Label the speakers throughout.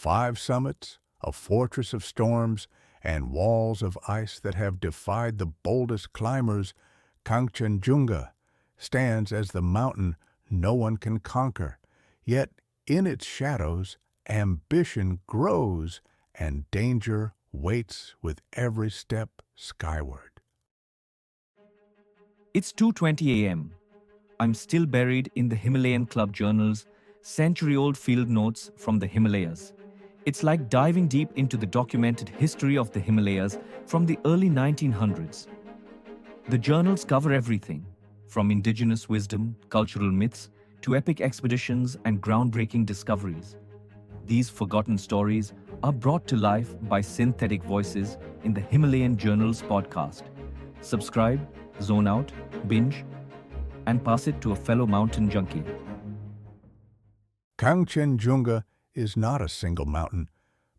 Speaker 1: 5 summits, a fortress of storms, and walls of ice that have defied the boldest climbers, Kangchenjunga stands as the mountain no one can conquer. Yet in its shadows, ambition grows and danger waits with every step skyward.
Speaker 2: It's 2:20 a.m. I'm still buried in the Himalayan Club Journals, century-old field notes from the Himalayas. It's like diving deep into the documented history of the Himalayas from the early 1900s. The journals cover everything, from indigenous wisdom, cultural myths, to epic expeditions and groundbreaking discoveries. These forgotten stories are brought to life by synthetic voices in the Himalayan Journals podcast. Subscribe, zone out, binge, and pass it to a fellow mountain junkie.
Speaker 1: Kangchenjunga is not a single mountain,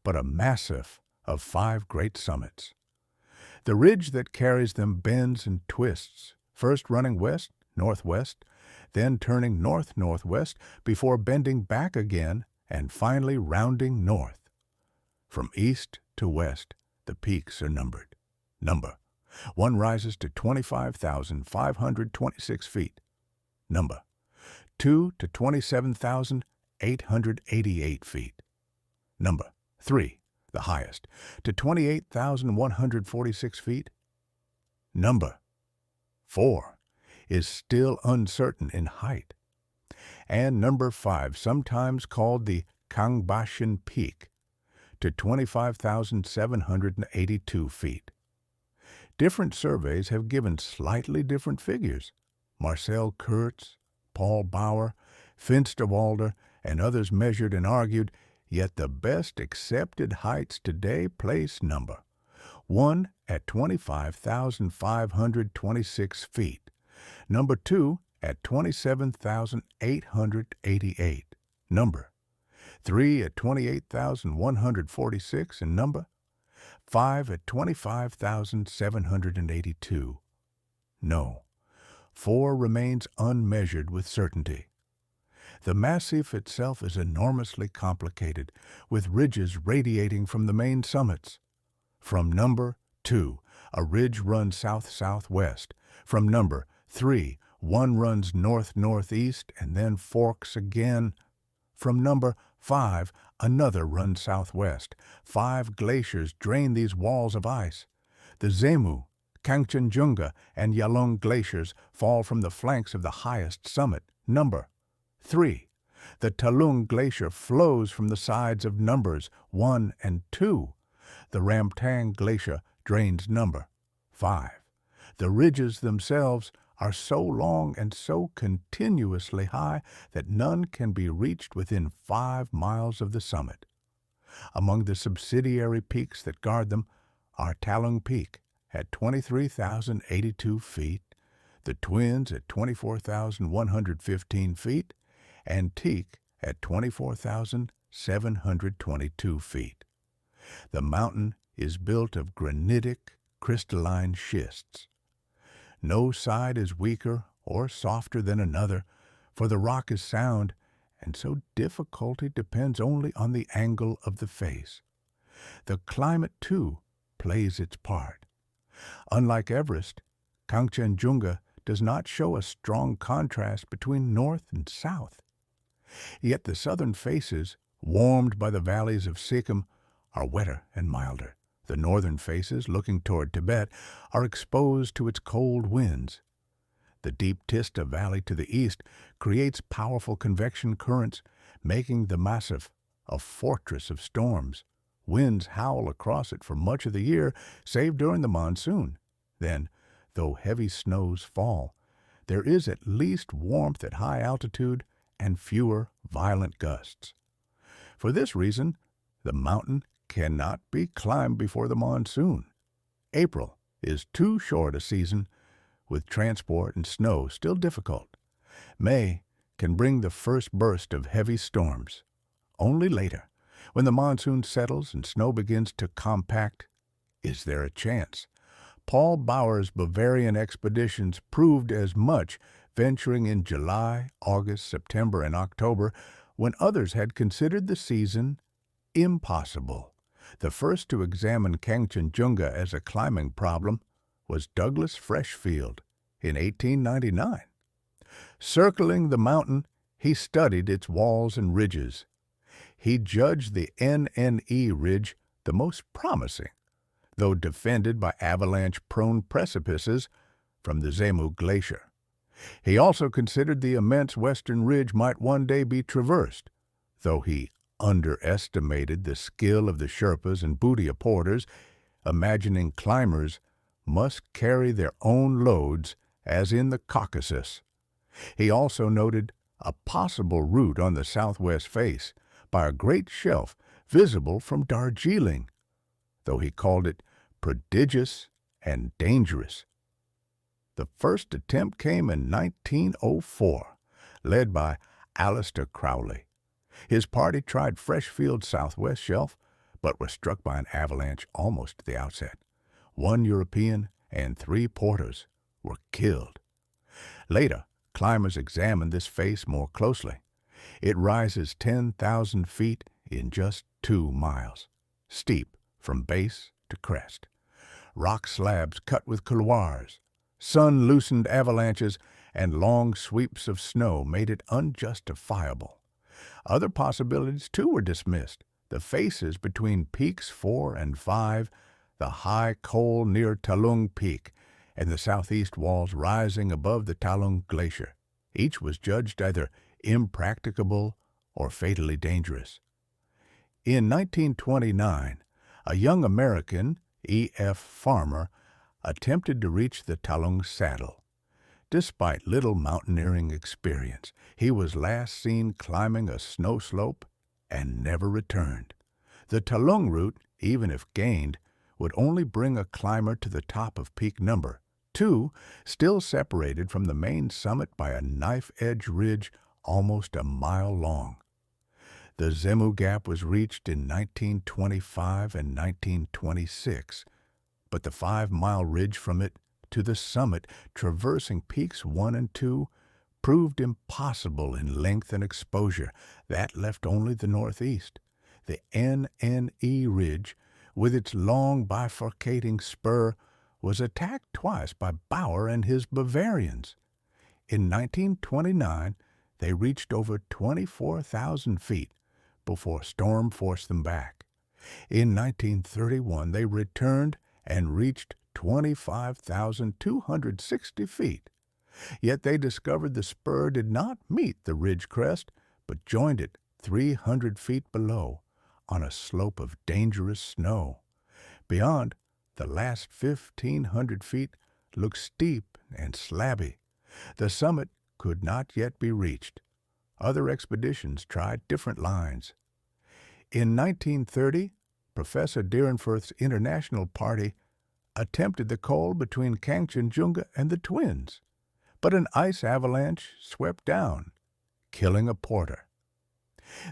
Speaker 1: but a massif of 5 great summits. The ridge that carries them bends and twists, first running west-northwest, then turning north-northwest before bending back again and finally rounding north. From east to west, the peaks are numbered. Number: 1 rises to 25,526 feet. Number: 2 to 27,888 feet. Number: 3, the highest, to 28,146 feet. Number: 4 is still uncertain in height. And number 5, sometimes called the Kangchenjunga Peak, to 25,782 feet. Different surveys have given slightly different figures. Marcel Kurtz, Paul Bauer, Finsterwalder, and others measured and argued, yet the best accepted heights today place number 1 at 25,526 feet, number 2 at 27,888, number 3 at 28,146, and number 5 at 25,782. No, 4 remains unmeasured with certainty. The massif itself is enormously complicated, with ridges radiating from the main summits. From number 2, a ridge runs south-southwest. From number 3, one runs north-northeast and then forks again. From number 5, another runs southwest. 5 glaciers drain these walls of ice. The Zemu, Kangchenjunga, and Talung glaciers fall from the flanks of the highest summit, number 3. The Talung glacier flows from the sides of numbers 1 and 2. The Ramtang glacier drains number 5. The ridges themselves are so long and so continuously high that none can be reached within 5 miles of the summit. Among the subsidiary peaks that guard them are Talung Peak at 23,082 feet, the Twins at 24,115 feet, and Teak at 24,722 feet. The mountain is built of granitic, crystalline schists. No side is weaker or softer than another, for the rock is sound, and so difficulty depends only on the angle of the face. The climate, too, plays its part. Unlike Everest, Kangchenjunga does not show a strong contrast between north and south. Yet the southern faces, warmed by the valleys of Sikkim, are wetter and milder. The northern faces, looking toward Tibet, are exposed to its cold winds. The deep Tista Valley to the east creates powerful convection currents, making the massif a fortress of storms. Winds howl across it for much of the year, save during the monsoon. Then, though heavy snows fall, there is at least warmth at high altitude and fewer violent gusts. For this reason, the mountain cannot be climbed before the monsoon. April is too short a season, with transport and snow still difficult. May can bring the first burst of heavy storms. Only later, when the monsoon settles and snow begins to compact, is there a chance. Paul Bauer's Bavarian expeditions proved as much, venturing in July, August, September, and October, when others had considered the season impossible. The first to examine Kangchenjunga as a climbing problem was Douglas Freshfield in 1899. Circling the mountain, he studied its walls and ridges. He judged the NNE ridge the most promising, though defended by avalanche-prone precipices from the Zemu Glacier. He also considered the immense western ridge might one day be traversed, though he underestimated the skill of the Sherpas and Bhutia porters, imagining climbers must carry their own loads as in the Caucasus. He also noted a possible route on the southwest face by a great shelf visible from Darjeeling, though he called it prodigious and dangerous. The first attempt came in 1904, led by Aleister Crowley. His party tried Freshfield's southwest shelf, but was struck by an avalanche almost at the outset. 1 European and 3 porters were killed. Later, climbers examined this face more closely. It rises 10,000 feet in just 2 miles, steep from base to crest. Rock slabs cut with couloirs, sun-loosened avalanches, and long sweeps of snow made it unjustifiable. Other possibilities, too, were dismissed. The faces between peaks 4 and 5, the high col near Talung Peak, and the southeast walls rising above the Talung Glacier. Each was judged either impracticable or fatally dangerous. In 1929, a young American, E.F. Farmer, attempted to reach the Talung Saddle. Despite little mountaineering experience, he was last seen climbing a snow slope and never returned. The Talung route, even if gained, would only bring a climber to the top of peak number 2, still separated from the main summit by a knife-edge ridge almost a mile long. The Zemu Gap was reached in 1925 and 1926, but the 5-mile ridge from it to the summit, traversing peaks 1 and 2, proved impossible in length and exposure. That left only the northeast. The NNE ridge, with its long bifurcating spur, was attacked twice by Bauer and his Bavarians. In 1929, they reached over 24,000 feet before storm forced them back. In 1931, they returned and reached 25,260 feet. Yet they discovered the spur did not meet the ridge crest, but joined it 300 feet below on a slope of dangerous snow. Beyond, the last 1,500 feet looked steep and slabby. The summit could not yet be reached. Other expeditions tried different lines. In 1930, Professor Dierenfurth's international party attempted the col between Kangchenjunga and the Twins, but an ice avalanche swept down, killing a porter.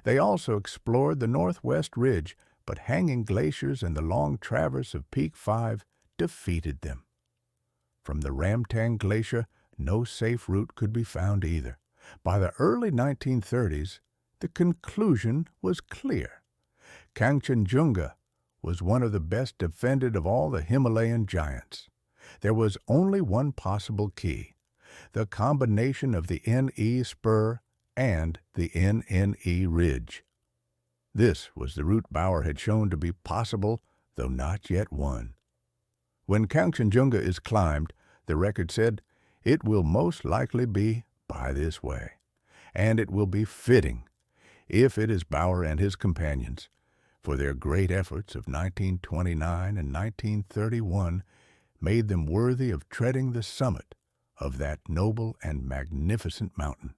Speaker 1: They also explored the northwest ridge, but hanging glaciers and the long traverse of Peak 5 defeated them. From the Ramtang Glacier, no safe route could be found either. By the early 1930s, the conclusion was clear. Kangchenjunga was one of the best defended of all the Himalayan giants. There was only one possible key: the combination of the NE spur and the NNE ridge. This was the route Bauer had shown to be possible, though not yet won. When Kangchenjunga is climbed, the record said, it will most likely be by this way, and it will be fitting if it is Bauer and his companions, for their great efforts of 1929 and 1931 made them worthy of treading the summit of that noble and magnificent mountain.